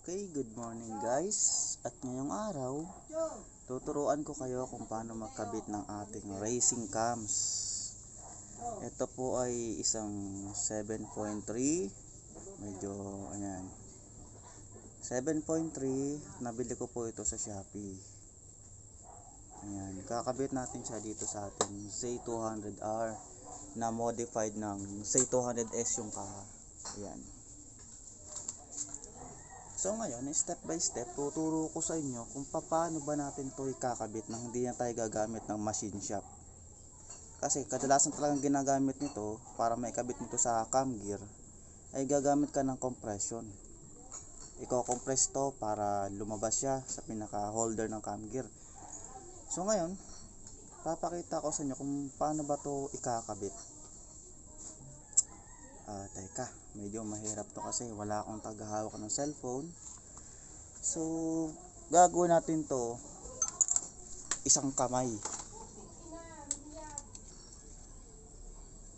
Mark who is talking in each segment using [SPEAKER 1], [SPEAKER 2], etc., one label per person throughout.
[SPEAKER 1] Okay, good morning guys. At ngayong araw, tuturuan ko kayo kung paano magkabit ng ating racing cams. Ito po ay isang 7.3. Medyo, ayan. 7.3. Nabili ko po ito sa Shopee. Ayan, kakabit natin siya dito sa ating Z200R na modified ng Z200S yung kaha. Ayan. So ngayon, step by step, tuturo ko sa inyo kung paano ba natin ito ikakabit nang hindi na tayo gagamit ng machine shop. Kasi kadalasan talagang ginagamit nito para maikabit nito sa cam gear ay gagamit ka ng compression. Iko-compress to para lumabas siya sa pinaka holder ng cam gear. So ngayon, papakita ko sa inyo kung paano ba to ikakabit. Teka, medyo mahirap to kasi wala akong tagahawak ng cellphone. So, gagawin natin to isang kamay.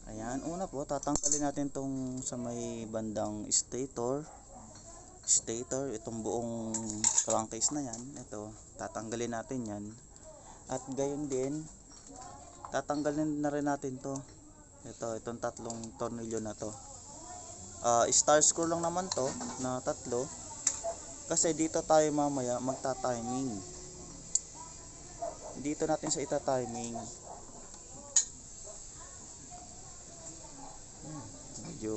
[SPEAKER 1] Ayan, una po, tatanggalin natin tong sa may bandang stator, itong buong crankcase na yan. Ito, tatanggalin natin yan. At gayon din, tatanggalin na rin natin to. Itong tatlong tornilyo na to. Star screw lang naman to na tatlo. Kasi dito tayo mamaya magta-timing. Dito natin sa ita-timing. Medyo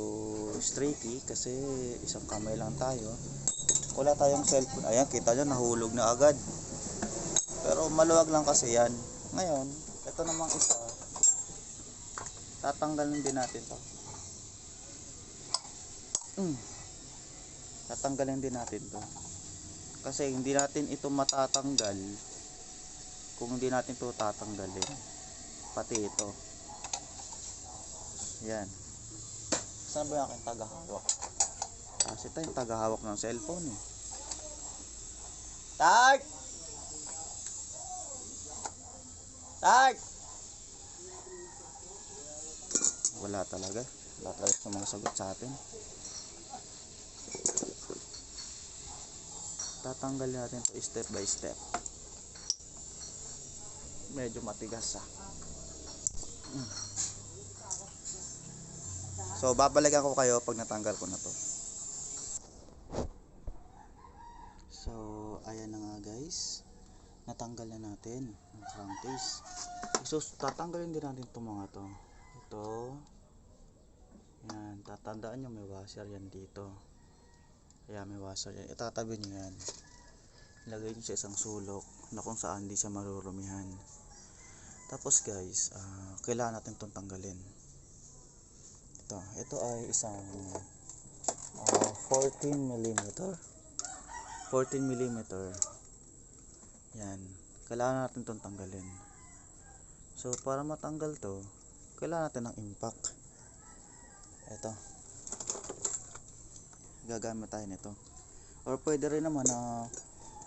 [SPEAKER 1] streaky kasi isang kamay lang tayo. Wala tayong cellphone. Ayan, kita nyo, nahulog na agad. Pero maluwag lang kasi yan. Ngayon, ito namang isa. Tatanggalin din natin to. Tatanggalin din natin to. Kasi hindi natin ito matatanggal kung hindi natin ito tatanggalin. Pati ito. Yan. Saan ba yung aking tagahawak? Kasi tayo yung tagahawak ng cellphone eh. Tag! Tag! Wala talaga sumasagot sa atin. Tatanggalin natin to step by step. Medyo matigas So babalikan ko kayo pag natanggal ko na to. So ayan na nga guys, natanggal na natin ang crankcase. So tatanggalin din natin itong mga to. Ito. Yan, tatandaan nyo may washer yan dito. Kaya may washer yan. Itatabi nyo yan. Ilagay nyo sa isang sulok na kung saan di siya marurumihan. Tapos guys, kailangan natin itong tanggalin. Ito ay isang 14mm. 14mm. Yan. Kailangan natin itong tanggalin. So para matanggal to, kailangan natin ng impact. Ito. Gagamit tayo nito. Or pwede rin naman na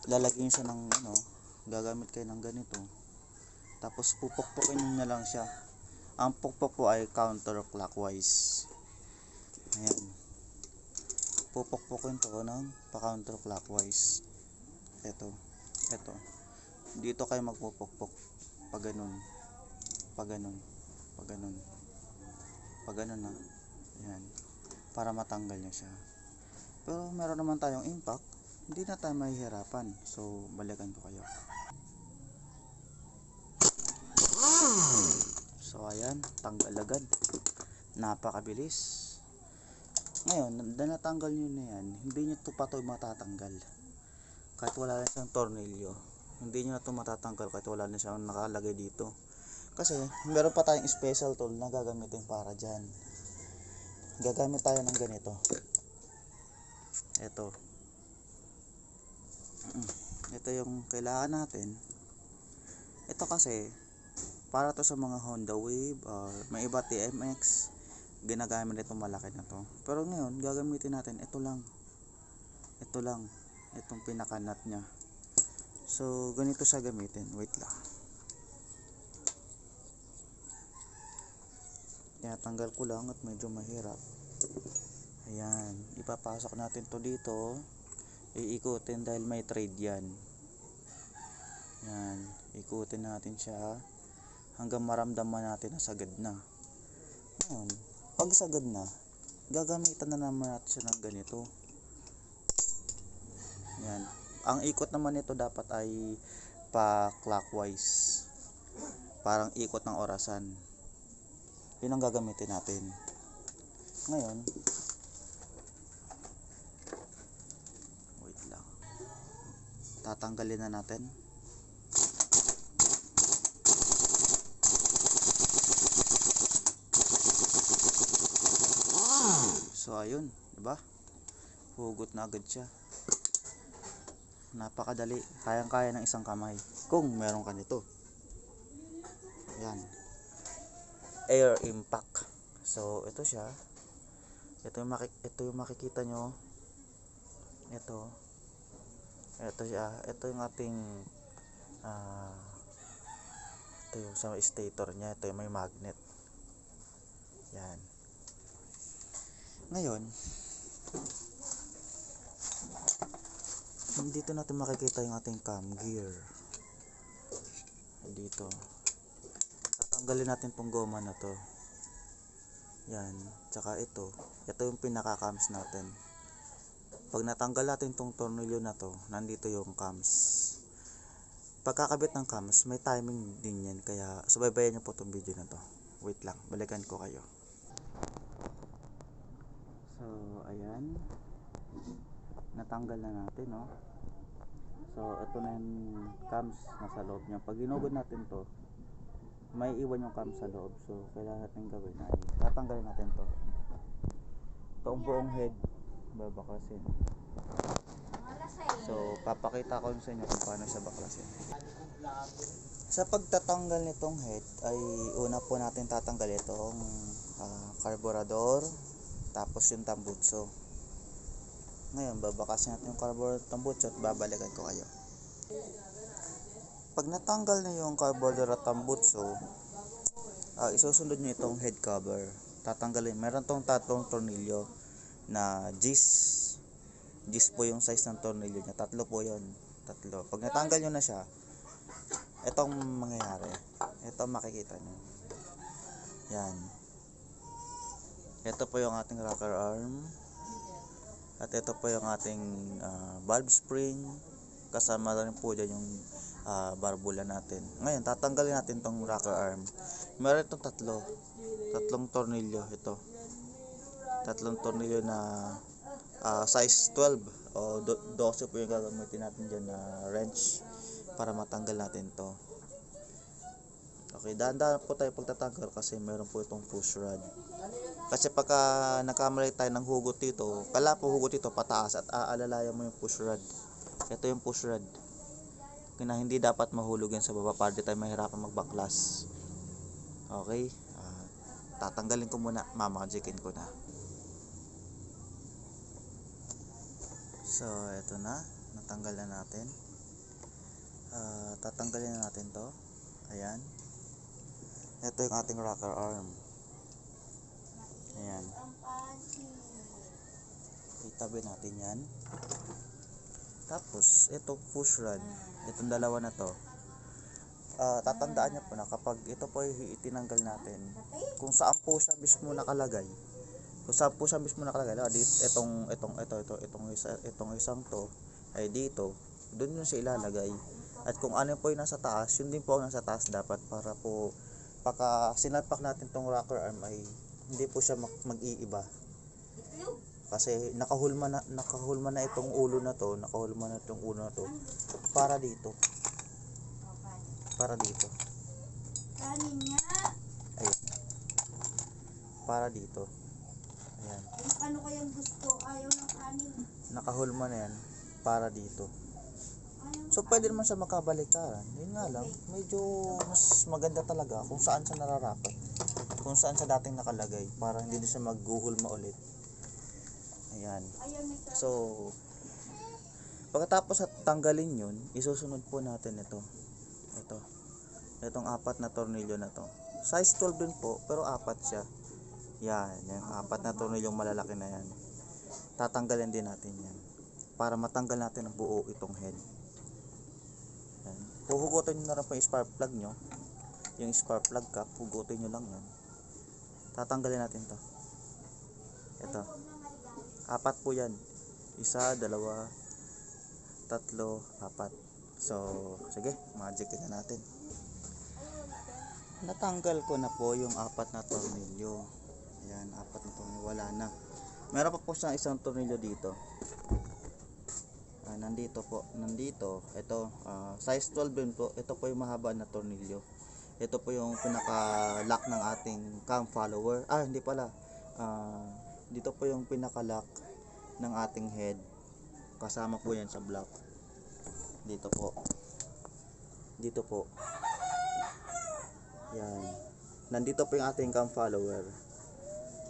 [SPEAKER 1] lalagyan siya ng gagamit kayo ng ganito. Tapos pupukpukin niyo na lang siya. Ang pukpok po ay counterclockwise. Ayan. Pupukpukin to ng pa-counterclockwise. Ito. Dito kayo magpupukpok. Pag ganun. Pag ganun na. Ayan. Para matanggal niya siya. Pero meron naman tayong impact. Hindi na tayo mahihirapan. So, balikan ko kayo. So, ayan. Tanggal agad. Napakabilis. Ngayon, na natanggal nyo na yan, hindi nyo ito pa ito matatanggal. Kahit wala na siyang tornilyo. Hindi nyo na ito matatanggal kahit wala na siyang nakalagay dito. Kasi, meron pa tayong special tool na gagamitin para dyan. Gagamit tayo ng ganito. Ito yung kailangan natin. Ito kasi para to sa mga Honda Wave or may iba TMX, ginagamit itong malaki na to. Pero ngayon gagamitin natin ito lang, itong pinakanat nya. So ganito siya gamitin. Wait lang, tinatanggal ko lang at medyo mahirap. Ayan, ipapasok natin to dito. iikutin dahil may thread yan. Yan, ikutin natin siya hanggang maramdaman natin na sagad na. Ngayon, pag sagad na, gagamitan na naman natin siya ng ganito. Yan. Ang ikot naman nito dapat ay pa clockwise. Parang ikot ng orasan. Yun ang gagamitin natin. Ngayon, wait lang. Tatanggalin na natin. So ayun, 'di ba? Hugot na agad siya. Napakadali, kayang-kaya ng isang kamay kung meron ka nito. Yan. Air impact. So ito siya. Ito yung makikita nyo. Ito siya. Ito yung ating ito yung sa stator niya. Ito yung may magnet. Yan. Ngayon, dito natin makikita yung ating cam gear. Dito. Tatanggalin natin tong goma na to. Yan. Tsaka ito. Ito yung pinaka-cams natin. Pag natanggal natin tong tornilyo na to, nandito yung cams. Pagkakabit ng cams, may timing din yan. Kaya subaybayan nyo po tong video na to. Wait lang. Balikan ko kayo. So, ayan. Natanggal na natin, no? So, ito na yung cams nasa loob niya. Pag ginugod natin to, may iwan yung cams sa loob. So, kailangan natin gawin ay tatanggalin natin to. Itong buong head, babakasin. So, papakita ko sa inyo kung paano siya baklasin. Sa pagtatanggal nitong head, ay una po natin tatanggal itong carburetor, tapos yung tambutso. Ngayon, babakasin natin yung carburetor at tambutso at babalikan ko kayo. Pag natanggal na yung carburetor at tambutso, isusunod nyo itong head cover. Tatanggalin. Meron tong tatlong tornilyo na Gis po yung size ng tornilyo niya. Tatlo po yun. Tatlo. Pag natanggal nyo na siya, itong mangyayari. Ito makikita nyo. Yan. Ito po yung ating rocker arm. At ito po yung ating valve spring. Kasama rin po dyan yung barbula natin. Ngayon, tatanggalin natin tong rocker arm. Meron itong tatlong tornilyo. Ito. Tatlong tornilyo na size 12 o 12 po yung gagamitin natin dyan na wrench para matanggal natin to. Okay, dahan-dahan po tayo pagtatanggal kasi meron po itong push rod. Kasi pagka nagkamali tayo ng hugot dito, kala po hugot dito pataas at aalalayan mo yung push rod. Ito yung push rod. Kaya hindi dapat mahulog yan sa baba para di tayo mahirapan magbaklas. Okay, tatanggalin ko muna, mamagikin ko na. So, ito na, natanggal na natin. Tatanggalin na natin to. Ayan. Ito yung ating rocker arm. Ayan. Itabi natin yan. Tapos, ito push rod. Itong dalawa na to. Tatandaan niyo po na kapag ito po itinanggal natin, kung saan po siya mismo nakalagay. Kung saan po siya mismo nakalagay. Itong isang to ay dito. Doon yun siya ilalagay. At kung ano po yung nasa taas, yun din po ang nasa taas dapat para po pagka sinalpak natin tong rocker arm ay hindi po siya mag-iiba. Kasi nakahulma na itong ulo na to, para dito.
[SPEAKER 2] Kanin nga.
[SPEAKER 1] Ayun. Para dito. Ayan.
[SPEAKER 2] Ano kayang gusto? Ayaw ng kanin.
[SPEAKER 1] Nakahulma na yan para dito. So pwede naman siya makabaliktaran. Yun nga lang, medyo mas maganda talaga kung saan siya nararapat. Kung saan siya dating nakalagay para hindi na siya maghuhulma ulit. Ayan. So pagkatapos at tanggalin yun, isusunod po natin ito. Itong apat na tornilyo na to. Size 12 din po, pero apat siya. Yan, yung apat na tornilyong malalaki na yan. Tatanggalin din natin yan. para matanggal natin ang buo itong head. Yan. Huhugutin nyo na rin po yung spark plug nyo. Yung spark plug cap, hugutin nyo lang yan. Tatanggalin natin to. Ito. 4 po yan. 1, 2, 3, 4. So, sige, magic na natin. Natanggal ko na po yung 4 na tornilyo. Ayan, 4 na tornilyo. Wala na. Meron pa po siyang isang tornilyo dito. Nandito po. Nandito. Ito, size 12 din po. Ito po yung mahaba na tornilyo. Ito po yung pinaka-lock ng ating cam follower. Hindi pala. Dito po yung pinaka-lock ng ating head. Kasama po yan sa block. Dito po. Dito po. Yan. Nandito po yung ating cam follower.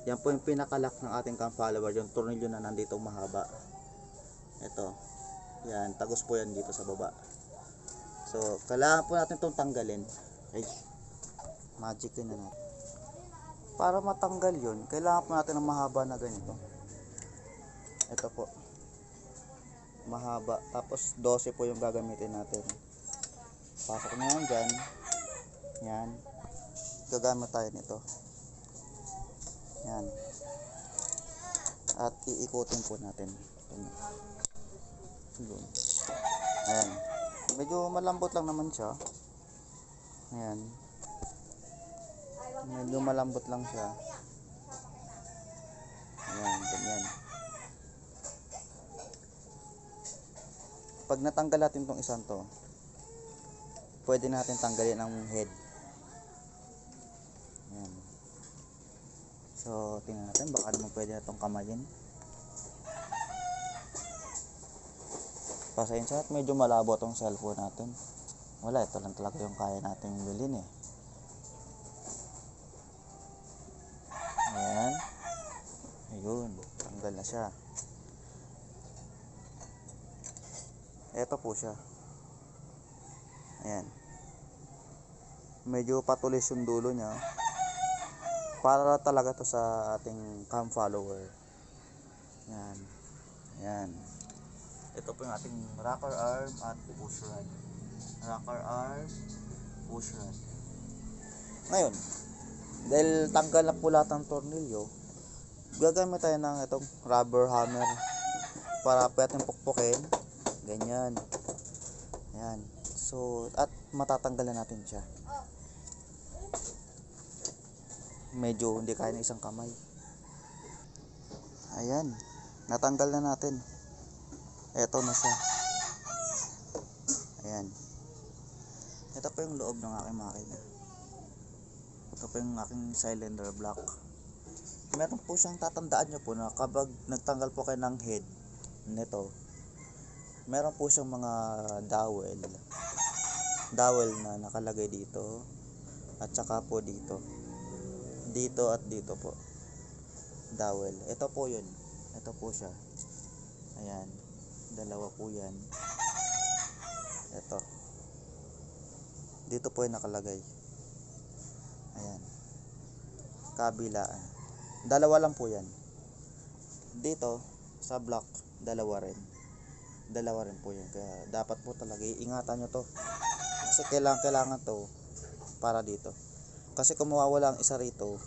[SPEAKER 1] Yan po yung pinaka-lock ng ating cam follower. Yung tornilyo na nandito mahaba. Ito. Yan. Tagos po yan dito sa baba. So, kailangan po natin itong tanggalin. Okay. Magic yun na natin. Para matanggal yun, kailangan po natin ng mahaba na ganito. Ito po. Mahaba. Tapos 12 po yung gagamitin natin. Pasok na yan dyan. Yan. Gagamit tayo nito. Yan. At iikutin po natin. Yun. Ayan. Medyo malambot lang naman siya. Ayan. Medyo malambot lang siya. Ayan. Ganyan. Pag natanggal natin itong isang to, pwede natin tanggalin ang head. Ayan. So, tingnan natin. Baka naman pwede na itong kamayin. Pasensya at medyo malabo itong cellphone natin. Wala, ito lang talaga yung kaya nating bilhin eh. Ayan. Ayun. Tanggal na siya. Ito po siya. Ayan. Medyo patulis yung dulo niya. Para talaga to sa ating cam follower. Ayan. Ayan. Ito po yung ating rocker arm at push rod. Rocker arm, push rod. Ngayon, dahil tanggal na po lahat ng tornilyo, gagamit tayo ng itong rubber hammer para pwedeng pukpukin. Ganyan. Ayan. So, at matatanggalan natin siya. Medyo hindi kaya ng isang kamay. Ayan. Natanggal na natin. Eto na siya. Ayan. Ito po yung loob ng aking makina. Ito po yung aking cylinder block. Meron po siyang tatandaan nyo po na kapag nagtanggal po kayo ng head nito, meron po siyang mga dowel na nakalagay dito at saka po dito at dito po dowel. Ito po yun. Ito po siya. Ayan. Dalawa po yan. Ito. Dito po yung nakalagay. Ayan. Kabila. Dalawa lang po yan. Dito, sa block, dalawa rin. Dalawa rin po yan. Kaya dapat po talaga iingatan nyo to. Kasi kailangan to para dito. Kasi kung mawawala ang isa rito,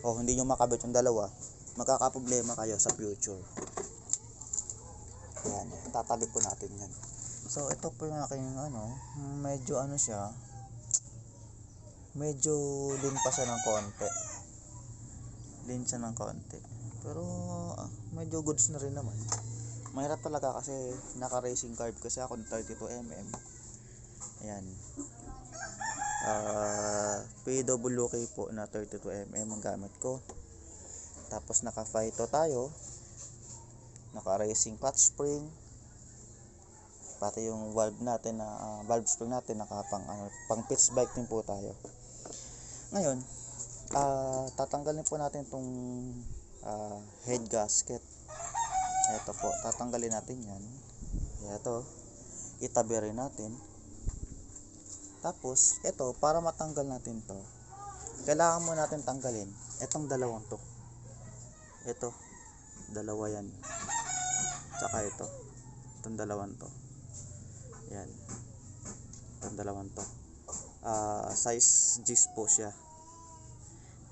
[SPEAKER 1] o hindi nyo makabit yung dalawa, magkakaproblema kayo sa future. Yan, tatabi po natin yan. So, ito po yung aking medyo siya, medyo lean pa siya ng konti. Lean siya ng konti. Pero, medyo goods na rin naman. Mahirap talaga kasi naka-racing card kasi ako ng 32mm. Ayan. PWK po na 32mm ang gamit ko. Tapos naka-Phyto tayo. Naka-racing clutch spring. Pati yung valve natin na valve spring natin pang pitch bike din po tayo. Ngayon, tatanggalin po natin tong head gasket. Ito po, tatanggalin natin yan. Ito, itabi rin natin. Tapos, ito, para matanggal natin to, kailangan mo natin tanggalin itong dalawang to. Ito, dalawa yan. Tsaka ito. Itong dalawang to. Yan. Itong dalawang to. Size G's po siya.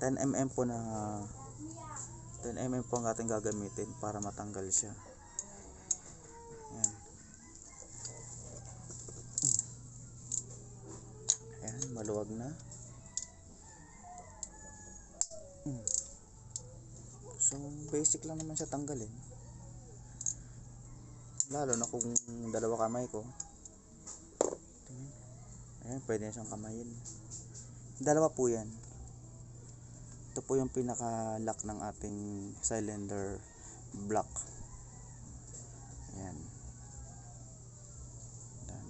[SPEAKER 1] 10mm po na 10mm po ang ating gagamitin para matanggal siya. Yan. Ayan, maluwag na. So, basic lang naman siya tanggalin. Lalo na kung dalawa kamay ko. Ayan, pwede na siyang kamayin. Dalawa po yan. Ito po yung pinaka-lock ng ating cylinder block. Ayan.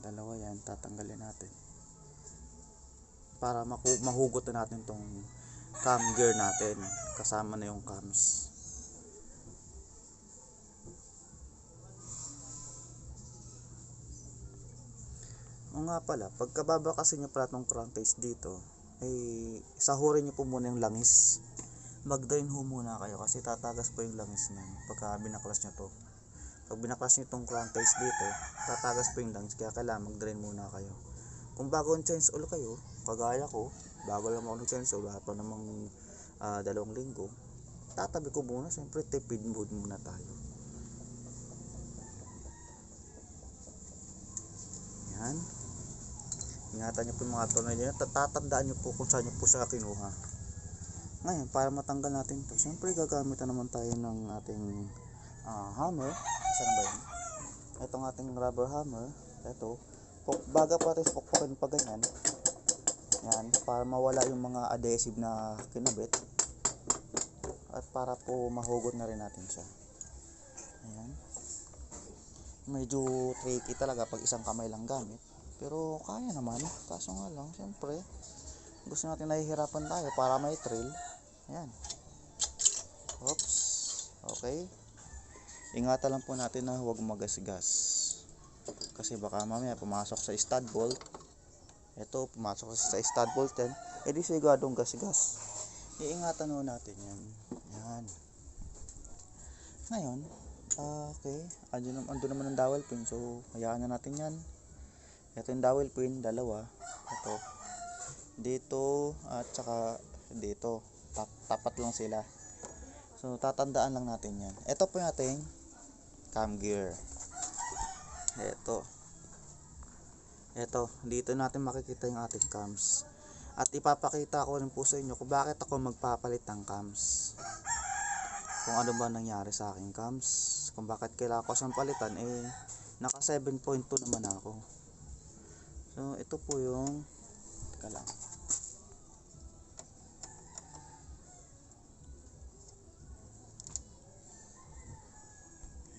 [SPEAKER 1] Dalawa yan, tatanggalin natin. Para mahugot na natin tong cam gear natin. Kasama na yung cams. O nga pala, pagkababa kasi nyo pala tong crankcase dito, ay sahurin nyo po muna yung langis. Mag-drain ho muna kayo kasi tatagas po yung langis niyan pagka binaklas nyo to. Pag binaklas nyo tong crankcase dito, tatagas po yung langis, kaya kailangan mag-drain muna kayo. Kung bago ang change oil kayo, kagaya ko, bago lang ako nag-change oil, wala pa namang 2 linggo, tatabi ko muna, siyempre tipid mode muna tayo. Yan. Ingatan nyo po yung mga tornilyo na, tatandaan nyo po kung saan nyo po siya kinuha. Ngayon, para matanggal natin to, siyempre gagamitan naman tayo ng ating hammer. Saan ba yun? Itong ating rubber hammer. Ito, baga pa natin pukpukin pa ganyan. Yan, para mawala yung mga adhesive na kinabit. At para po mahugot na rin natin siya. Ayan. Medyo tricky talaga pag isang kamay lang gamit. Pero kaya naman. Kaso nga lang, siyempre, gusto natin nahihirapan tayo para may trail. Ayan. Oops. Okay. Ingatan lang po natin na huwag magasgas. Kasi baka mamaya pumasok sa stud bolt. Ito, pumasok sa stud bolt yan. E di siguradong gasgas. Iingatan ho natin yan. Yan. Ngayon, okay. Ando naman ang dowel pin. So, hayaan na natin yan. Ito yung dowel pin, dalawa. Ito. Dito, at saka dito. Tapat lang sila. So, tatandaan lang natin yan. Ito po yung ating cam gear. Ito, dito natin makikita yung ating cams. At ipapakita ko rin po sa inyo kung bakit ako magpapalit ng cams. Kung ano ba nangyari sa aking cams. Kung bakit kailangan ko siyang palitan, naka 7.2 naman ako. So, ito po yung, teka lang.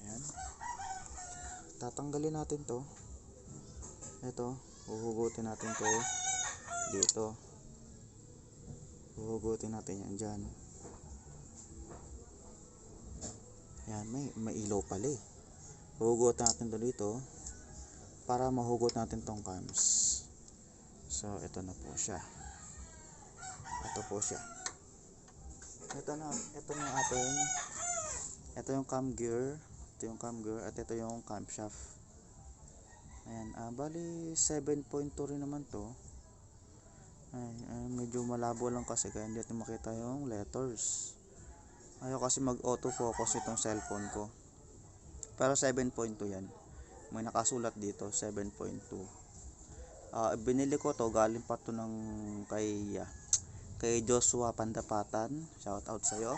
[SPEAKER 1] Ayan. Tatanggalin natin to. Ito, uhugutin natin to dito. Uhugutin natin yan dyan. Yan, may ilaw pala eh. Uhugutin natin to dito para mahugot natin tong cams. So, ito na po siya. Ito po siya. Ito na ating, ito yung cam gear. Ito yung cam gear at ito yung camshaft. Ayan, bali 7.2 rin naman to. Medyo malabo lang kasi kaya hindi natin makita yung letters. Ayaw kasi mag autofocus itong cellphone ko. Pero 7.2 yan. May nakasulat dito 7.2. Binili ko to, galing pa to ng kay Joshua Pandapatan. Shout out sa iyo.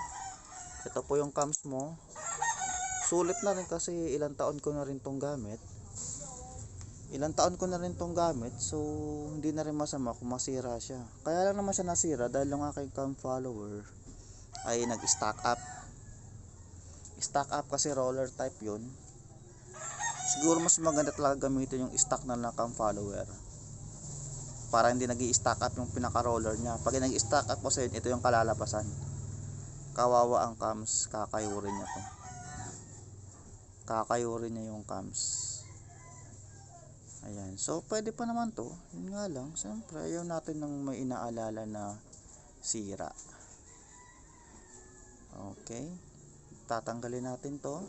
[SPEAKER 1] Ito po yung cams mo. Sulit na rin kasi ilang taon ko na rin tong gamit. So hindi na rin masama kung masira siya. Kaya lang naman siya nasira dahil yung aking cam follower ay nag-stack up. Stack up kasi roller type yun. Siguro mas maganda talaga gamitin yung stock na cam follower para hindi nag-i-stack up yung pinaka-roller niya. Pag nag-i-stack up kasi ito yung kalalabasan. Kawawa ang cams, kakayurin niya to. Kakayurin niya yung cams. Ayan, so pwede pa naman to. Yun nga lang, siyempre ayaw natin ng may inaalala na sira. Okay, tatanggalin natin to.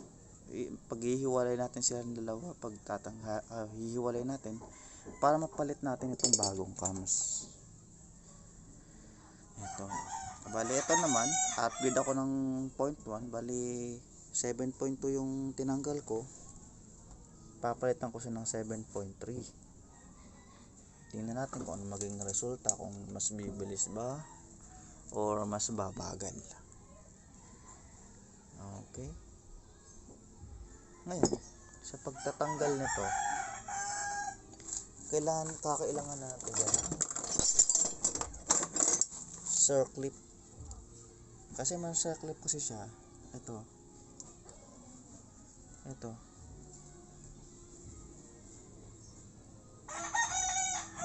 [SPEAKER 1] paghihiwalay natin silang dalawa, hihiwalay natin para mapalit natin itong bagong cams. Ito. Bali, ito naman, upgrade ako ng 0.1. Bali, 7.2 yung tinanggal ko. Papalitan ko siya ng 7.3. Tingnan natin kung ano maging resulta, kung mas bibilis ba or mas babagal. Okay. Ngayon, sa pagtatanggal nito, kakailangan natin yan circlip. Kasi may circlip kasi siya. Ito.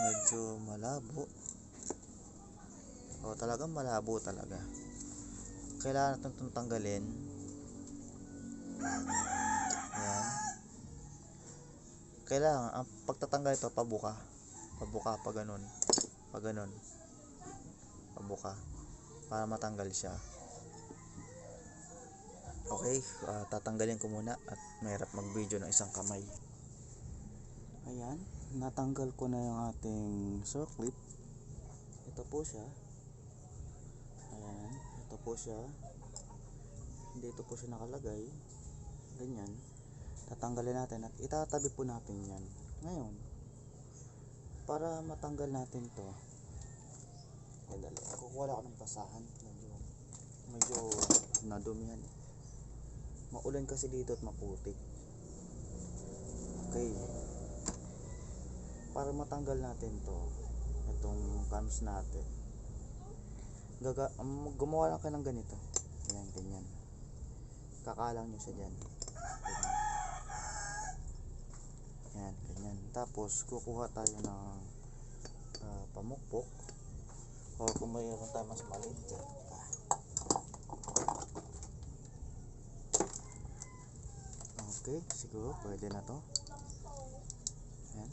[SPEAKER 1] Medyo malabo. Talagang malabo talaga. Kailangan natin itong tanggalin. Ayan. Kailangan, ang pagtatanggal ito, pabuka, pa ganun. Pabuka. Para matanggal siya. Okay, tatanggalin ko muna at mahirap mag-video ng isang kamay. Ayan, natanggal ko na yung ating circlip. Ito po siya. Ayan, ito po siya. Dito po siya nakalagay. Ganyan. Tatanggalin natin at itatabi po natin yan. Ngayon, para matanggal natin to, dali, kukuha ako ng basahan. Medyo nadumihan. Maulan kasi dito at maputik. Okay. Para matanggal natin to, itong cams natin, gumawa lang kayo ng ganito. Ayan, ganyan. Kakalang nyo siya dyan. Ayan, ganyan. Tapos kukuha tayo ng pamukpok, or kung mayroon tayo mas maliit dyan. Okay, siguro pwede na to. Ayan.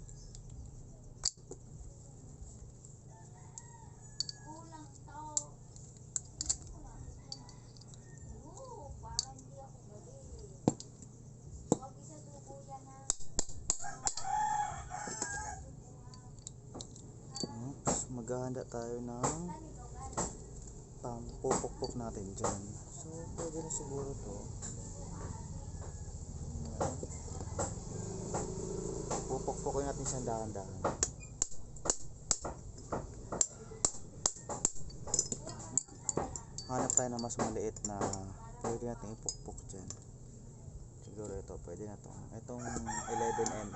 [SPEAKER 1] Maghahanda tayo ng pupukpok natin dyan. So pwede na siguro to. Pupukpokin natin siyang dahan-dahan. Hanap tayo ng mas maliit na pwede natin ipukpok dyan. Siguro ito, pwede na to. Itong 11mm.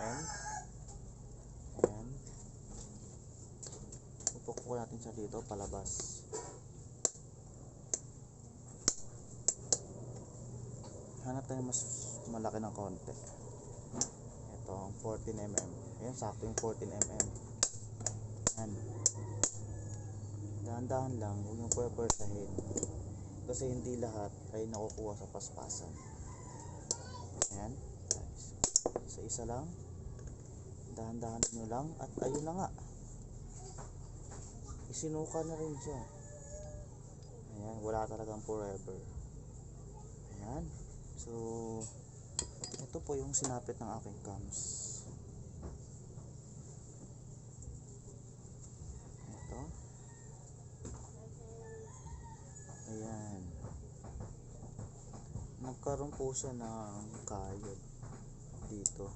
[SPEAKER 1] Ayan. Pupukpok natin siya dito, palabas. Hanap tayo mas malaki ng konti. Ito, ang 14mm. Ayan, sakto yung 14mm. Ayan. Dahan-dahan lang, huwag yung pwersahin. Kasi hindi lahat ay nakukuha sa paspasan. Ayan. Isa-isa lang. Dahan-dahan nyo lang. At ayun na nga. Isinuka na rin siya. Ayan, wala talagang forever. Ayan. So, ito po yung sinapit ng aking cams. Ito. Ayan. Nagkaroon po siya ng kayod dito.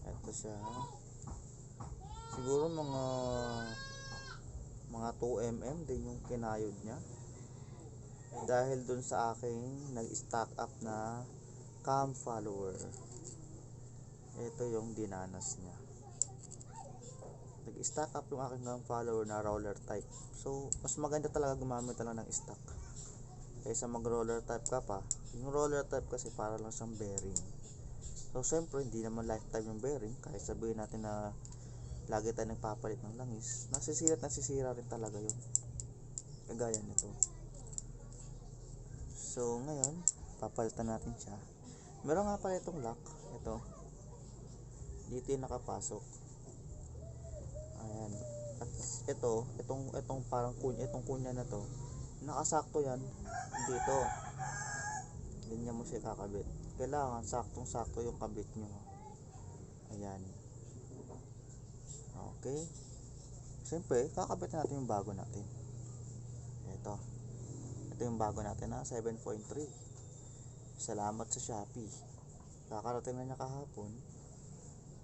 [SPEAKER 1] Ito siya. Siguro mga 2mm din yung kinayod niya. Dahil dun sa aking nag-stack up na cam follower. Ito yung dinanas niya. Nag-stack up yung aking cam follower na roller type. So, mas maganda talaga gumamit na lang ng stock kaysa mag-roller type ka pa. Yung roller type kasi para lang siyang bearing. So, syempre, hindi naman lifetime yung bearing. Kahit sabihin natin na lagi tayo nagpapalit ng langis, nasisira rin talaga yun. Kagaya nito. So, ngayon, papalitan natin siya. Meron nga pala itong lock. Ito. Dito yung nakapasok. Ayan. At itong parang itong kunya na to, nakasakto yan dito. Ganyan mo siya kakabit. Kailangan saktong-sakto yung kabit nyo. Ayan. Okay. Siyempre, kakabit natin yung bago natin. Ito. Ito yung bago natin na 7.3. Salamat sa Shopee. Kakarating na niya kahapon.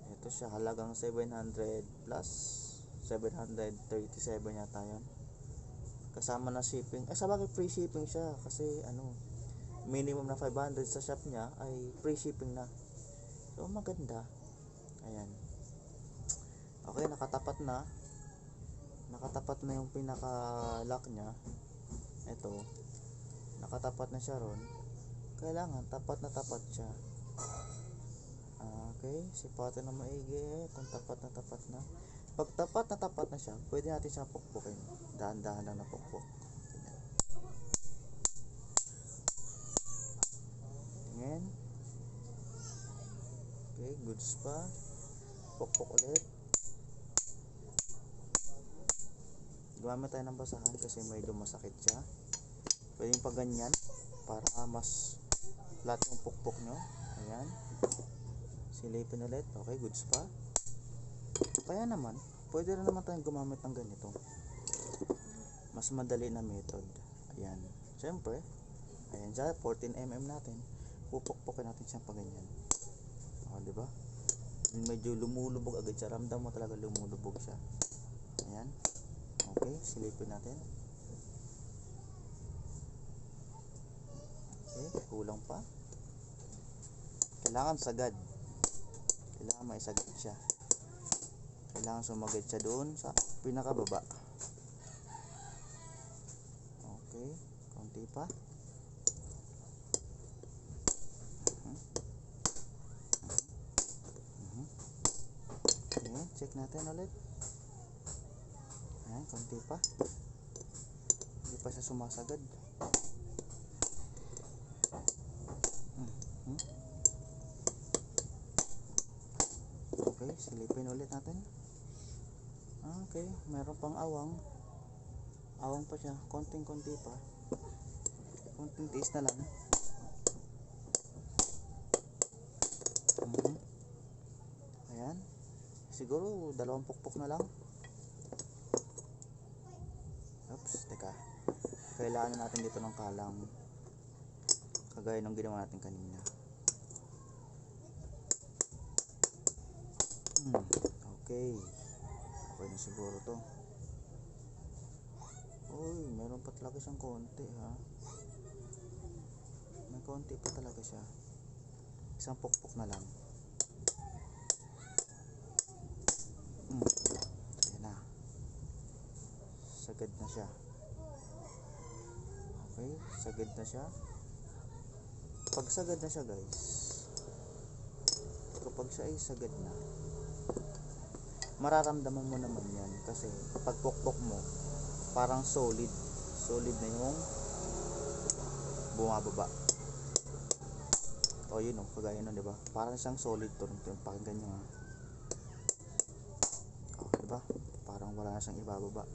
[SPEAKER 1] Ito siya, halagang 700 plus 737 yata yun. Kasama na shipping. Sa bagay free shipping siya kasi minimum na 500 sa shop niya ay free shipping na. So maganda. Ayan. Okay, nakatapat na. Nakatapat na yung pinaka lock niya. Ito. Nakatapat na siya ron. Kailangan tapat na tapat siya. Okay, sipatin na maigi kung tapat na. Pag tapat na siya, pwede natin siya pukpukin. Dahan-dahan lang na pukpuk. Tingin. Okay, goods pa. Pukpuk ulit. Gumamit tayo ng basahan kasi medyo masakit siya. Pwede yung pag ganyan para mas flat yung pukpuk nyo. Ayan. Silipin ulit. Okay, goods pa. Kaya naman, pwede rin naman tayong gumamit ng ganito. Mas madali na method. Ayan. Siyempre, ayan siya, 14mm natin. Pupukpukin natin siya pag ganyan. O, diba? Medyo lumulubog agad siya. Ramdam mo talaga lumulubog siya. Ayan. Okay, silipin natin. Okay, kulang pa. Kailangan sagad. Kailangan maisagad siya. Kailangan sumagad siya doon sa pinakababa. Okay, konti pa. Okay, check natin ulit. Ayan, konti pa. Hindi pa siya sumasagad. Okay, silipin ulit natin. Okay, meron pang awang. Awang pa siya, konting-konti pa. Konting tiis na lang. Ayan. Siguro 2 pukpok na lang. Oops, teka. Kailangan natin dito ng kalang. Kagaya ng ginawa natin kanina. Okay. Okay na siguro to. Uy, meron pa talaga siyang konti ha. May konti pa talaga siya. Isang pukpok na lang. Ayan na. Sagad na siya. Okay, sagad na siya. Pag sagad na siya guys, kapag siya ay sagad na, mararamdaman mo naman yan kasi pag pukpok mo parang solid na yung bumababa. O yun o, kagaya nun diba, parang siyang solid to. Pakinggan nyo ha. O diba, parang wala na siyang ibababa.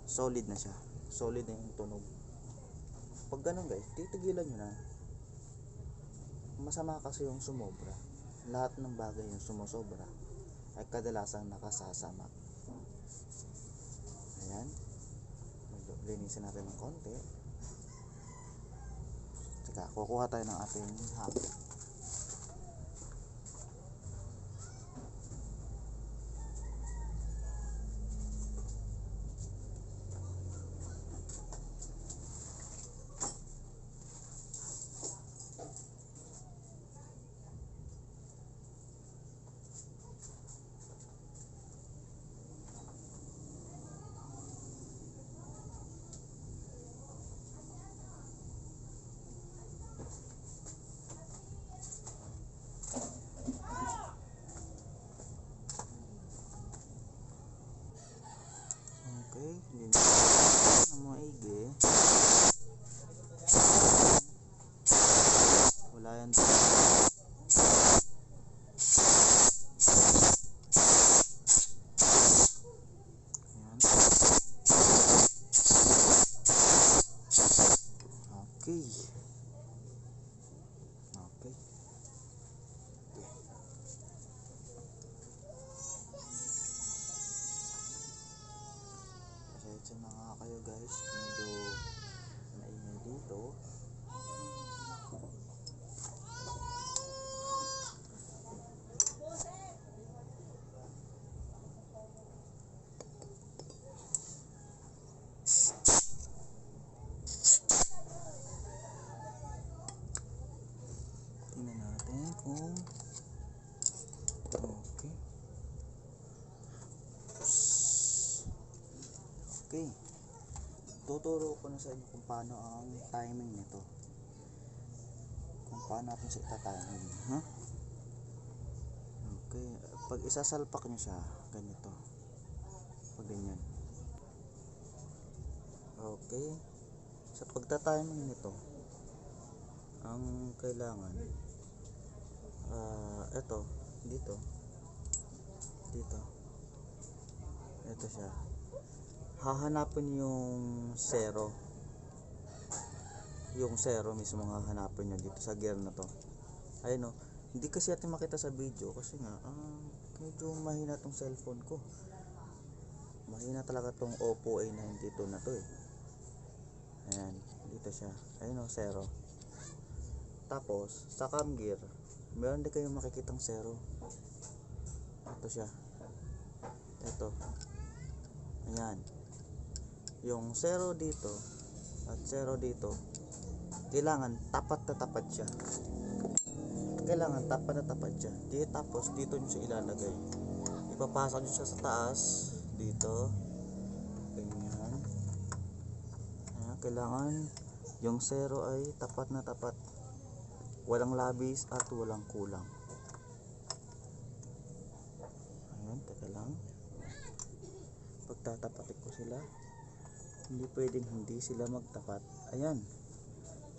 [SPEAKER 1] Solid na siya, solid na yung tunog. Pag ganun guys, titigilan nyo na. Masama kasi yung sumobra. Lahat ng bagay yung sumusobra ay kadalasang nakasasama. Ayan. Linisin natin ng konti. Tsaka kukuha tayo ng ating hammer. Pasensya na nga kayo guys, medyo maingay dito. Tingnan natin kung okay. Okay. Tuturo ko na sa inyo kung paano ang timing nito. Kung paano natin siya ita-timing, ha? Okay. Pag isasalpak nyo siya, ganito. Pag ganyan. Okay. Sa pagta-timing nito, ang kailangan eto, dito. Ito siya. Hahanapin yung zero. Yung zero mismo hahanapin nyo dito sa gear na to. Ayun o. Hindi kasi natin makita sa video kasi nga medyo mahina tong cellphone ko. Mahina talaga tong Oppo A92 na to eh. Ayan. Dito siya. Ayun o, zero. Tapos, sa cam gear, meron din kayong makikitang zero. Ito siya. Ito. Ayan. Yung zero dito at zero dito, kailangan tapat na tapat siya. Kailangan tapat na tapat siya. Tapos dito nyo siya ilalagay. Ipapasok nyo siya sa taas. Dito. Ganyan. Ayan. Kailangan yung zero ay tapat na tapat. Walang labis at walang kulang. Ayan. Teka lang. Pagtatapatin ko sila, hindi pwedeng hindi sila magtapat. Ayan.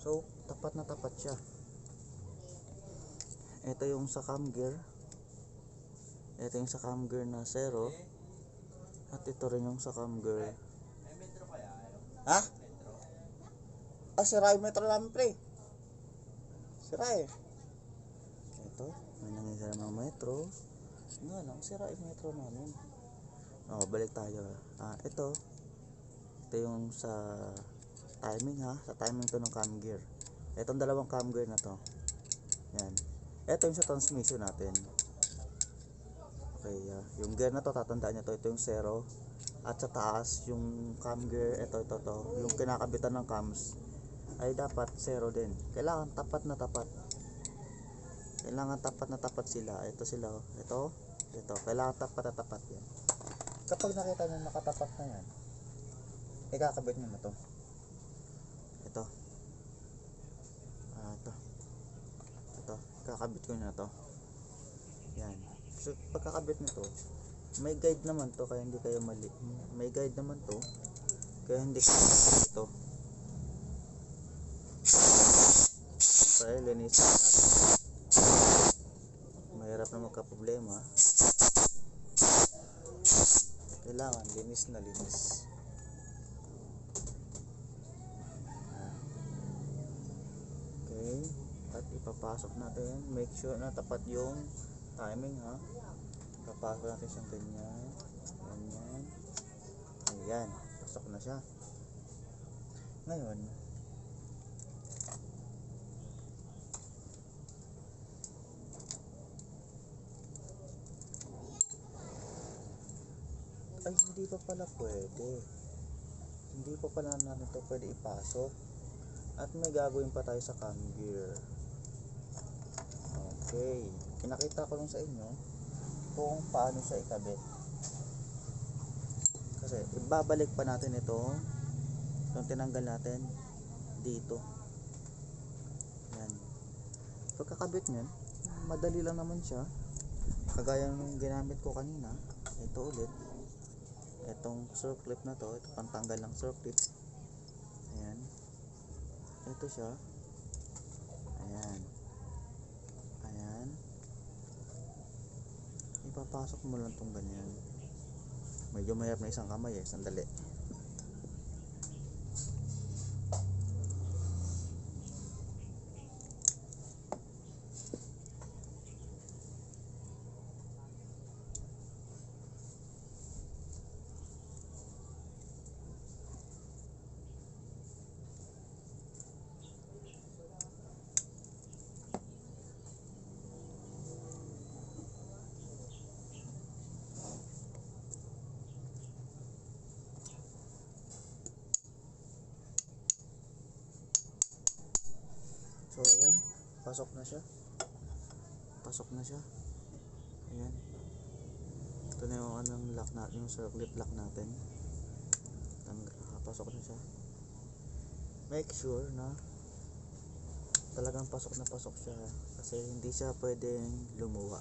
[SPEAKER 1] So, tapat na tapat siya. Ito yung sa cam gear. Ito yung sa cam gear na zero. At ito rin yung sa cam gear. Ha? Sira yung metro namin pre. Sira eh. Ito, may nangyayari ng metro. Nga lang, sira yung metro namin. Balik tayo. Ito yung sa timing ha. Sa timing to ng cam gear. Itong dalawang cam gear na to. Yan. Ito yung sa transmission natin. Okay, yung gear na to, tatandaan nyo to. Ito yung zero. At sa taas, yung cam gear, ito. Yung kinakabitan ng cams ay dapat zero din. Kailangan tapat na tapat. Kailangan tapat na tapat sila. Ito sila. Ito. Kailangan tapat na tapat yan. Kapag nakita nyo nakatapat na yan, ikakabit nyo na to. Ito. Kakabit ko na to. Yan. So, pagkakabit nito, may guide naman to, kaya hindi kayo mali. May guide naman to, kaya hindi kayo ito. Siyempre, linisin natin. Mahirap na magka-problema. Kailangan linis na linis. Okay, at ipapasok natin. Make sure na tapat yung timing ha. Papasok natin siyang ganyan. Ganyan. Ayan, pasok na siya. Ngayon, ay hindi pa pala pwede. Hindi pa pala natin ito pwede ipasok. At may gagawin pa tayo sa cam gear. Okay, pinakita ko lang sa inyo kung paano siya ikabit. Kasi ibabalik pa natin ito. Yung tinanggal natin dito. Yan. Pagkakabit niyan, madali lang naman siya. Kagaya ng ginamit ko kanina. Ito ulit. Itong circlip na to, ito pantanggal ng circlip. Ayan. Ito siya. Ayan. Ayan. Ipapasok mo lang tong ganyan. Medyo mahirap na isang kamay eh. Sandali. So ayan, pasok na siya. Pasok na siya. Ayan. Ito na yung anong lock natin, yung circlip lock natin. Pasok na siya. Make sure na talagang pasok na pasok siya, kasi hindi siya pwedeng lumuwa.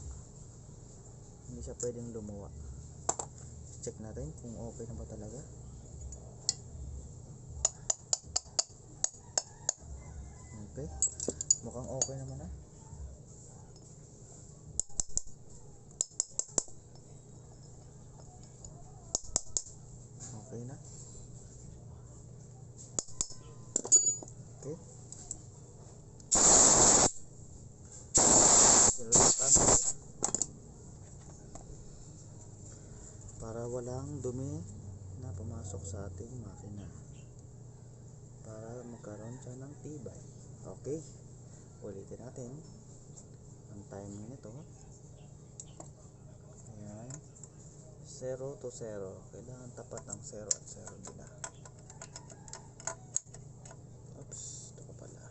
[SPEAKER 1] Hindi siya pwedeng lumuwa. Check natin kung okay na ba talaga. Okay. Mukhang okay naman na. Okay na. Okay. Silutan para walang dumi na pumasok sa ating makina, para magkaroon siya ng tibay. Okay. Ulitin natin ang timing nito. Ayan. 0 to 0. Kailangan tapat ng 0 at 0 nila. Oops, ito pa pala.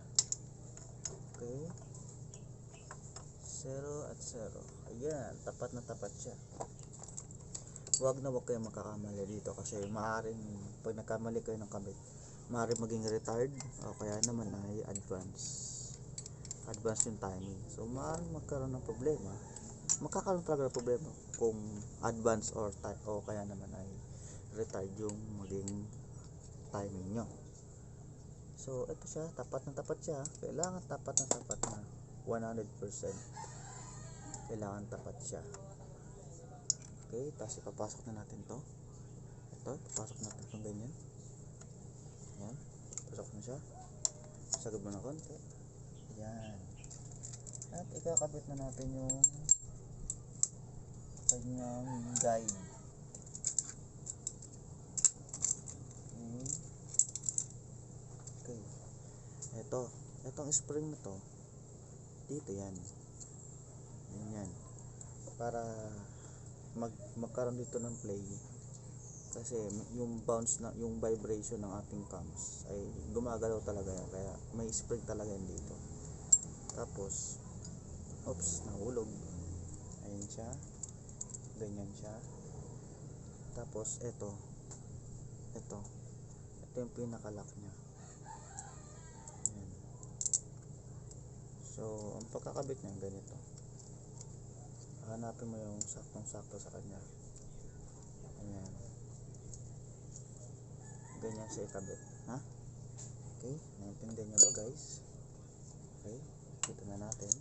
[SPEAKER 1] Okay. 0 at 0. Ayan, tapat na tapat siya. Huwag kayong makakamali dito, kasi maaaring pag nagkamali kayo ng kabit, maaaring maging retard o kaya naman ay advance yung timing. So maaaring magkaroon ng problema. Magkakaroon talaga ng problema kung advance o kaya naman ay retard yung maging timing nyo. So ito siya, tapat na tapat siya. Kailangan tapat na tapat na 100%. Kailangan tapat siya. Okay, tapos ipapasok na natin to. Ito, ipapasok natin itong ganyan. Ayan, pasok na siya. Sagad mo na konti. Ayan. At ikakabit na natin yung kanyang guide. Okay. Itong spring na to, dito yan. Yan. Para magkaroon dito ng play, kasi yung bounce na, yung vibration ng ating cams ay gumagalaw talaga yan, kaya may spring talaga yan dito. Tapos oops, nahulog. Ayun siya, ganyan siya. Tapos ito yung pinakalock nya. Ayan. So ang pagkakabit niya ganito. Hanapin mo yung saktong sakto sa kanya. Ayan. Ganyan siya ikabit. Ha? Okay, naintindihan nyo ba guys? Okay, kita na natin.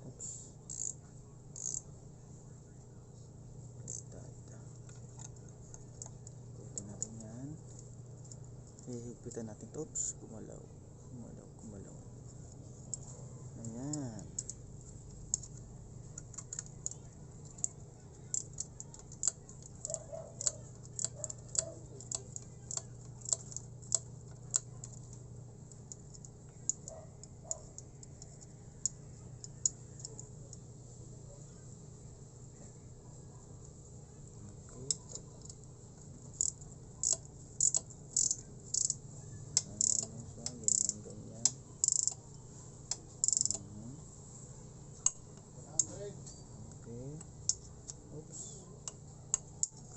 [SPEAKER 1] Oops. Kita natin yan. Hihigpitan natin. Oops, gumalaw. Ayan.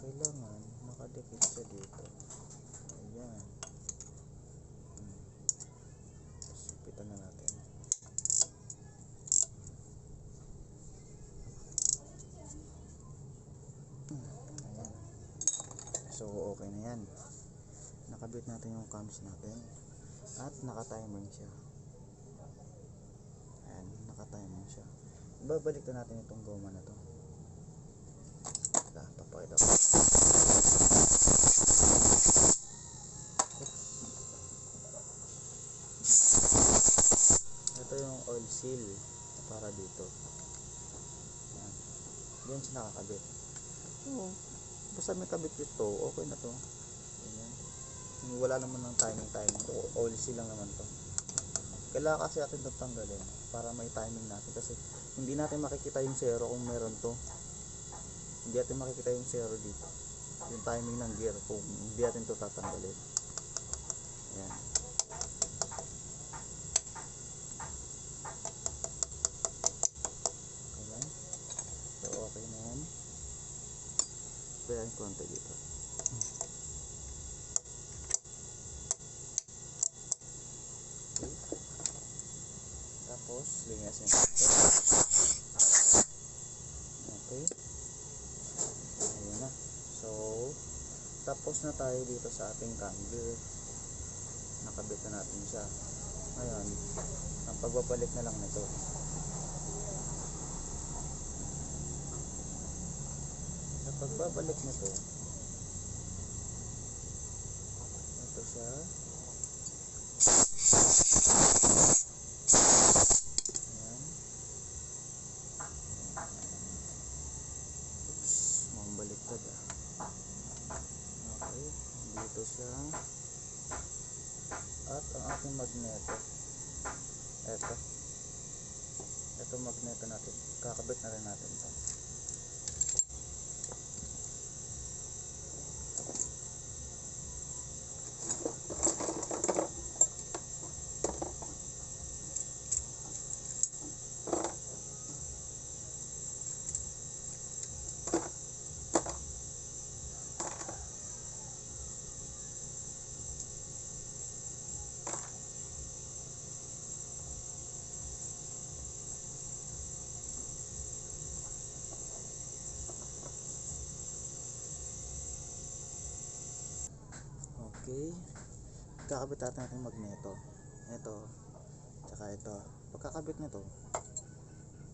[SPEAKER 1] Kailangan nakadikit siya dito. Ayan. Sipitan na natin. Ayan. So okay na yan. Nakabit natin yung cams natin at naka-timer siya. Ayan, naka-timer siya. Babalik na natin itong goma na to. Papakita ko. Ito yung oil seal para dito. Ayan. Diyan siya nakakabit. So, basta may kabit ito, okay na to. Ayan. Wala naman ng timing. Oil seal lang naman to. Kailangan kasi natin ito tanggalin para may timing natin, kasi hindi natin makikita yung zero kung meron to. Hindi natin makikita yung zero dito, yung timing ng gear, kung hindi natin ito tatanggalin. Ayan. Ayan. So, okay na yan. Pwede konti dito. Okay. Tapos, linyasin natin. Okay. Ayan na. So, tapos na tayo dito sa ating candle. Nakabit na natin siya. Ngayon, ang pagbabalik na lang nito. Sa pagbabalik nito, ito siya. Ayan. Oops, mambaliktad ah. Okay, dito siya. At ang ating magneto, ito magneto natin, kakabit na rin natin ito. Okay, kakabit natin yung magneto. Ito, tsaka ito. Pagkakabit nito,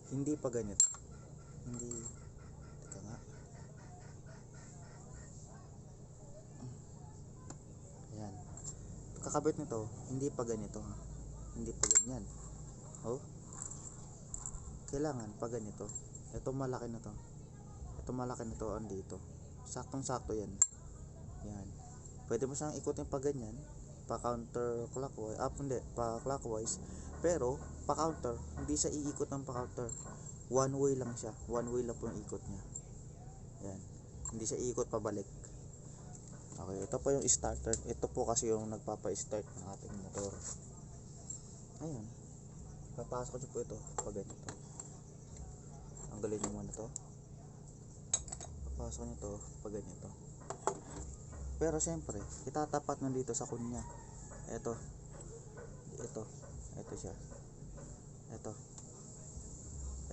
[SPEAKER 1] hindi pa ganito. Hindi, teka nga. Ayan. Pagkakabit nito, hindi pa ganito. Hindi pa ganyan. Oh, kailangan pa ganito. Ito malaki na to. Ito malaki na to andito. Saktong-sakto yan. Yan. Pwede mo siyang ikutin pa ganyan, pa counter clockwise, hindi, pa clockwise, pero pa counter, hindi siya iikot ng pa counter. One way lang siya. One way lang po yung ikot niya. Yan. Hindi siya iikot pabalik. Okay, ito po yung starter. Ito po kasi yung nagpapa-start ng ating motor. Ayun. Papasok niyo po ito pag ganito. Tanggalin niyo muna to. Papasok niyo to pag ganito. Pero syempre, itatapat na dito sa kunya. Ito siya.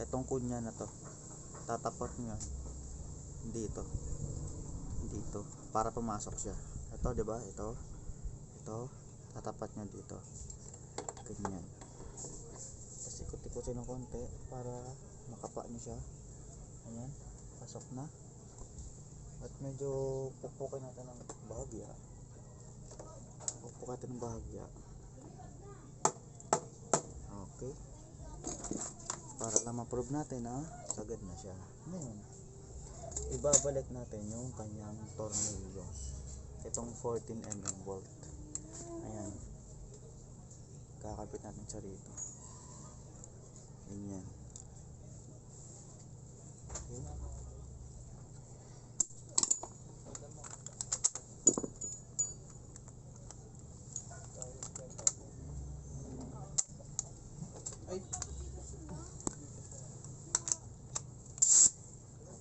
[SPEAKER 1] Etong kunya na to. Tatapat niyo dito. Para pumasok siya. Ito, 'di ba? Ito. Tatapat niyo dito. Ganyan. Tapos ikot-ikotin ng konti para makapa niyo siya. Ayan, pasok na. At medyo pupukin natin ng bahagya. Okay. Para lang ma-prove natin na sagad na siya. Ngayon, ibabalik natin yung kanyang tornillos. Itong 14mm bolt. Ayan. Kakabit natin siya rito. Ganyan. Okay.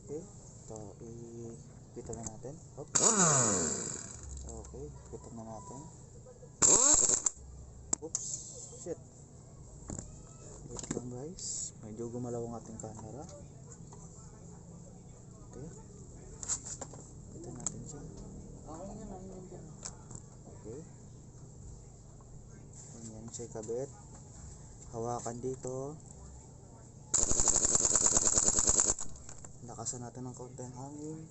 [SPEAKER 1] Okay, ito ipitan na natin. Oops. Okay, ipitan na natin. Oops, shit. Wait lang guys, medyo gumalaw ang ating camera. Okay, ipitan natin siya. Okay, ganyan siya kabit. Hawakan dito. Lakasan natin ng konti ang hangin.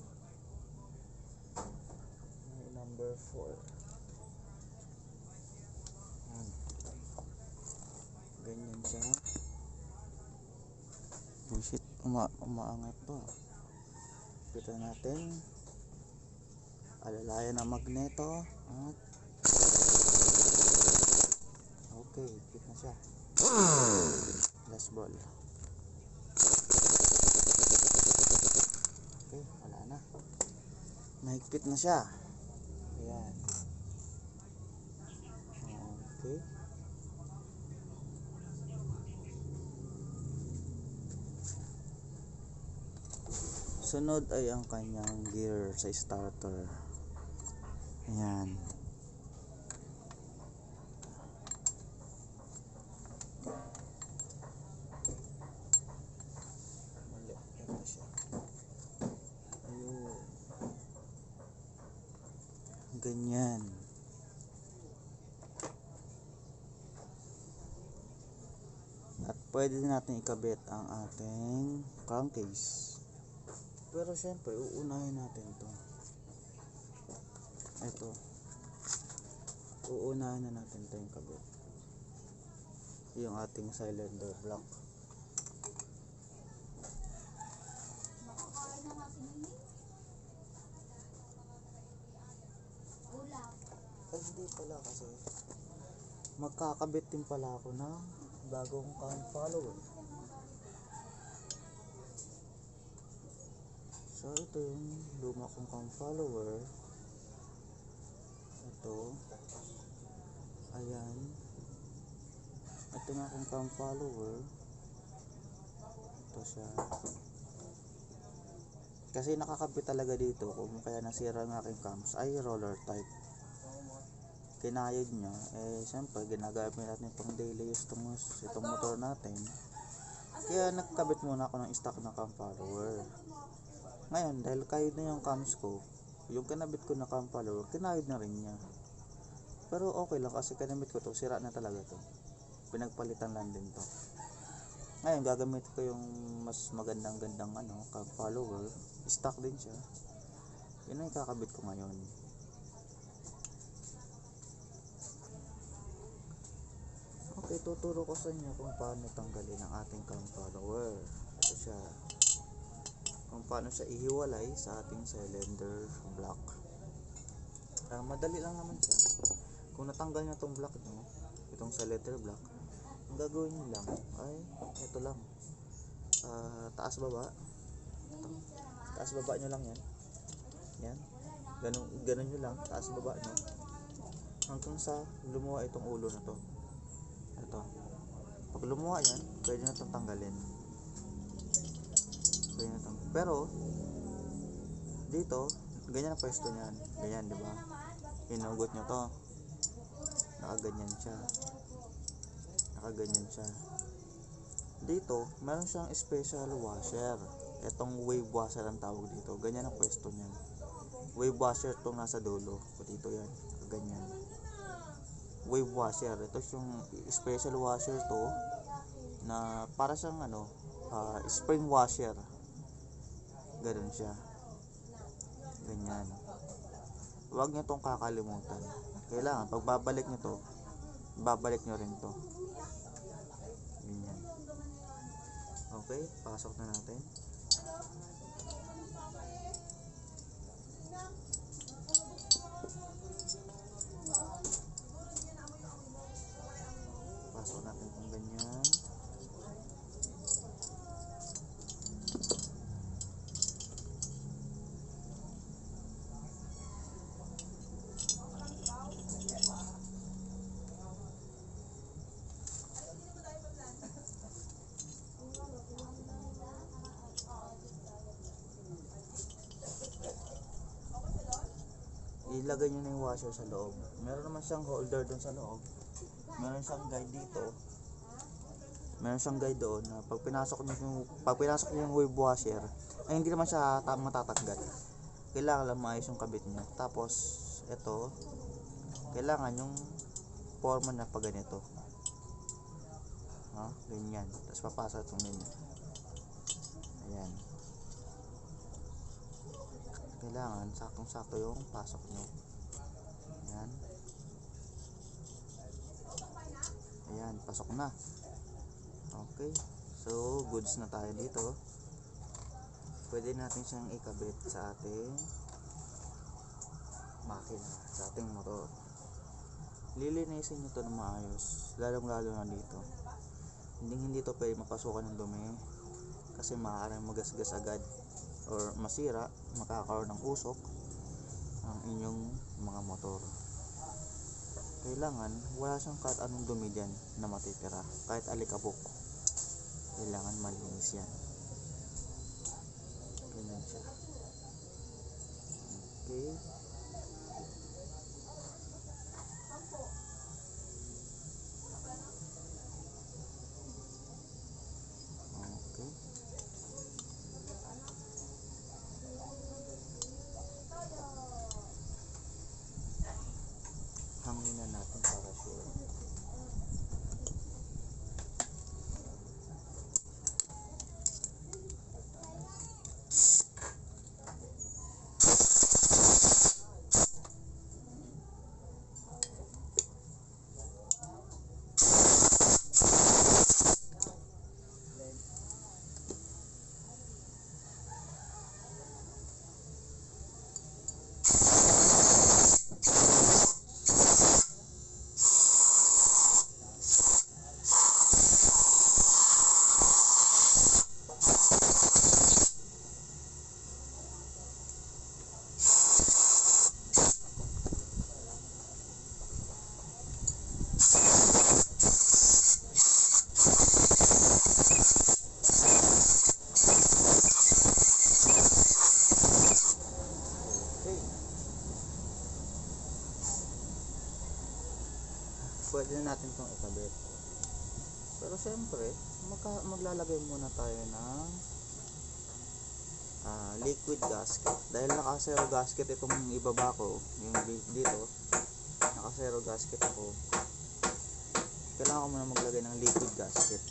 [SPEAKER 1] Number 4. Ganyan siya. Bullshit, umaangat to. Kita natin. Alalayan ang magneto. At okay, higpit na siya. Last ball. Okay, wala na. Mahigpit na siya. Ayan. Okay. Sunod ay ang kanyang gear sa starter. Ayan. Mali. Ito siya. Ayun. Ganyan. At pwede natin ikabit ang ating crankcase. Pero syempre, uunahin natin to. Ito. Uunahin na natin to yung kabit. Yung ating cylinder block.
[SPEAKER 2] Makakain na natin yun. Ulam.
[SPEAKER 1] Ay, hindi pala kasi magkakabit din pala ako ng bagong cam follower. So ito yung luma kong cam follower. Ito. Ayan. Ito nga akong cam follower. Ito siya. Kasi nakakabit talaga dito kung kaya nasira ng aking cams ay roller type. Kinayod niya, siyempre ginagamit natin pang daily use itong motor natin. Kaya nagkabit muna ako ng stock na cam follower. Ngayon, dahil kayod na yung cams ko, yung kinabit ko na cam follower, kinayod na rin niya. Pero okay lang kasi kinabit ko to, sira na talaga to. Pinagpalitan lang din to. Ngayon, gagamit ko yung mas magandang cam follower. Stock din siya. Yun ang ikakabit ko ngayon. Okay, tuturo ko sa inyo kung paano tanggalin ang ating cam follower. Ito siya. Kung paano siya ihiwalay sa ating cylinder block. Madali lang naman siya. Kung natanggal nyo itong block nyo, itong cylinder block, ang gagawin nyo lang ay ito lang. Taas baba. Taas baba nyo lang yan. Yan. Ganun nyo lang. Taas baba nyo. Hanggang sa lumuha itong ulo na to. Ito. Pag lumuha yan, pwede na itong tanggalin. Pero dito, ganyan ang pwesto niyan. Ganyan, di ba? Hinugot nyo to. Nakaganyan siya. Nakaganyan siya. Dito, meron siyang special washer. Itong wave washer ang tawag dito. Ganyan ang pwesto niyan. Wave washer itong nasa dulo. Dito yan. Ganyan. Wave washer. Ito yung special washer to na para siyang spring washer. Ganun siya. Ganyan. Huwag nyo itong kakalimutan. Kailangan, pag babalik nyo to, babalik nyo rin to. Ganyan. Okay, pasok na natin. Pasok natin kung ganyan. Ilagay nyo na yung washer sa loob. Meron naman siyang holder doon sa loob. Meron siyang guide dito. Meron siyang guide doon na pag pinasok nyo yung wave washer, ay hindi naman siya matatanggal. Kailangan lang maayos yung kabit nyo. Tapos, ito, kailangan yung forma na pag ganito. Ganyan. Tapos papasa itong ganyan. Ayan. Kailangan saktong-sakto yung pasok nyo. Ayan. Ayan, pasok na. Okay. So, goods na tayo dito. Pwede natin siyang ikabit sa ating makina, sa ating motor. Lilinisin nyo ito na maayos. Lalong-lalo na dito. Hindi ito pwede mapasukan ng dumi. Kasi maaaring magasgas agad. Or masira, makakaroon ng usok ang inyong mga motor. kailangan wala siyang kahit anong dumi dyan na matitira, kahit alikabok. Kailangan malinis yan. Ganyan siya. Okay. Okay. Hangin na natin para sure. Okay. Pwede na natin itong ikabit. Pero syempre, maglalagay muna tayo ng liquid gasket. Dahil naka-zero gasket itong ibaba ko, yung dito, naka-zero gasket ako. Kailangan ko muna maglagay ng liquid gasket.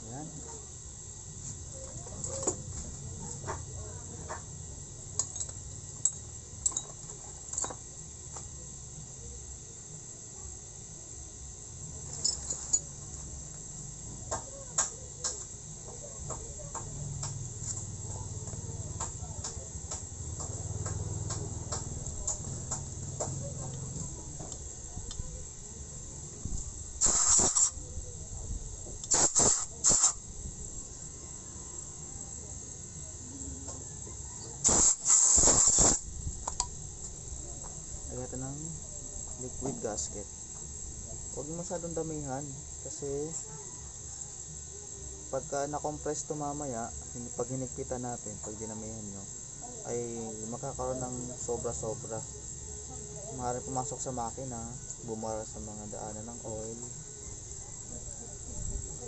[SPEAKER 1] Yan. Lagyan ng liquid gasket. Huwag mo masyadong damihan kasi pagka na-compress to mamaya, pag hinigpitan natin, pag dinamihan nyo, ay makakaroon ng sobra-sobra. Maaaring pumasok sa makina, bumara sa mga daanan ng oil.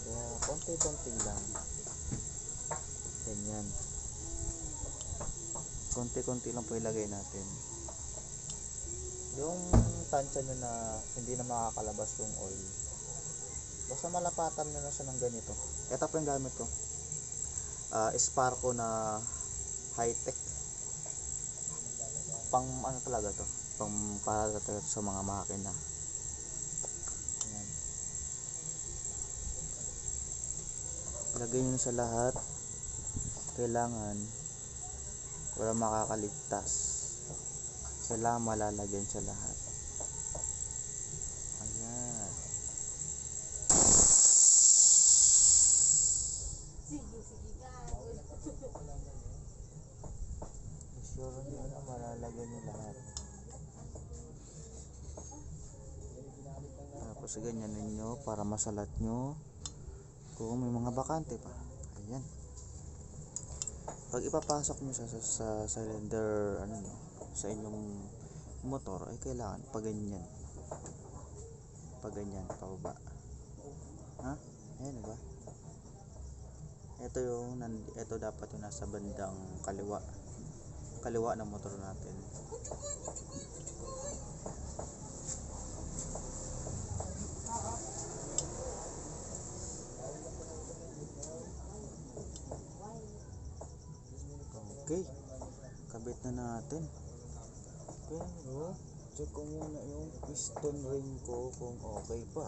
[SPEAKER 1] Kaya konti-konti lang. Ganyan. Konti-konti lang po ilagay natin. Yung tansya nyo na hindi na makakalabas yung oil, basta malapatan nyo na siya ng ganito. Ito po yung gamit ko, Sparco na high-tech. Pang ano talaga to, pang para talaga sa mga makina. Ayan. Ilagay nyo sa lahat. Kailangan wala makakaligtas. Kailangan malalagyan sa lahat. Ayan.
[SPEAKER 2] Sige, gagawin.
[SPEAKER 1] Sure nyo na malalagyan nyo lahat. Tapos ganyan ninyo para masalat nyo kung may mga bakante pa. Ayan. Pag ipapasok nyo sa cylinder ano nyo, sa inyong motor, ay kailangan paganyan, pababa. Ha? Ayan ba? Ito dapat yung nasa bandang kaliwa ng motor natin. Okay, kabit na natin. Pero check ko muna yung piston ring ko kung okay pa.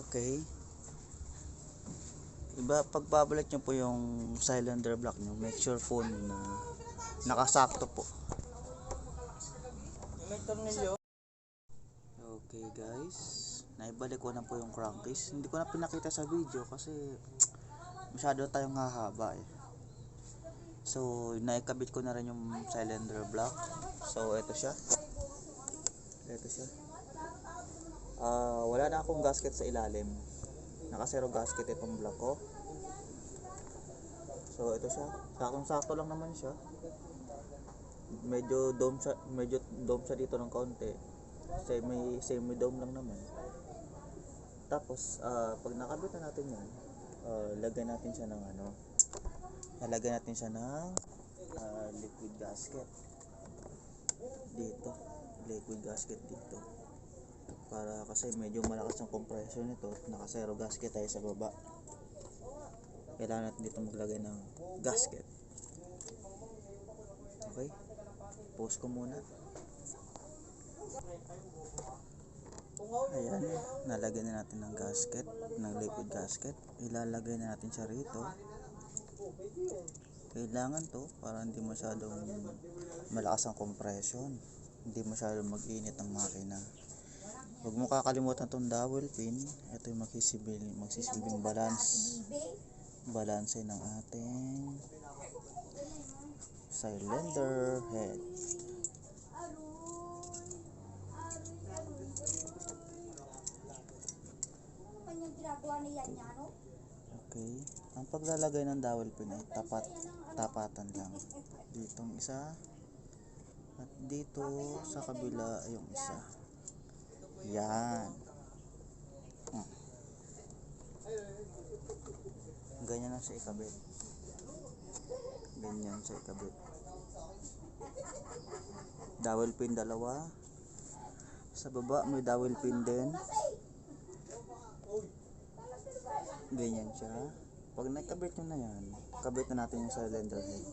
[SPEAKER 1] Okay. Pagbabalik nyo po yung cylinder block nyo, make sure po na nakasakto po. Okay guys, naibalik ko na po yung crankcase. Hindi ko na pinakita sa video kasi masyado tayong hahaba eh. So, naikabit ko na rin yung cylinder block. So, ito siya. Wala na akong gasket sa ilalim. Naka-zero gasket itong block ko. So, ito siya. Sakto lang naman siya. Medyo dome siya dito ng kaunti. Semi dome lang naman. Tapos, pag nakabit na natin yan, lagyan natin siya ng liquid gasket dito. Liquid gasket dito. Para kasi medyo malakas ang compression nito, naka-zero gasket tayo sa baba. Kailangan natin dito maglagay ng gasket. Okay? Pause ko muna. Ayan, nalagyan na natin ng gasket, ng liquid gasket. Ilalagay na natin siya rito. Kailangan to para hindi masyadong malakas ang compression, hindi masyadong mag-init ang makina. Huwag mo kakalimutan tong dowel pin. Ito yung magsisilbing balanse ng ating cylinder head. Okay, ang paglalagay ng dowel pin ay tapatan lang. Ditong isa at dito sa kabila yung isa. Yan. Ganyan lang siya ikabit. Dowel pin dalawa. Sa baba may dowel pin din. Ganyan siya. Pag nakabit nyo na yan, kabit na natin yung cylinder head.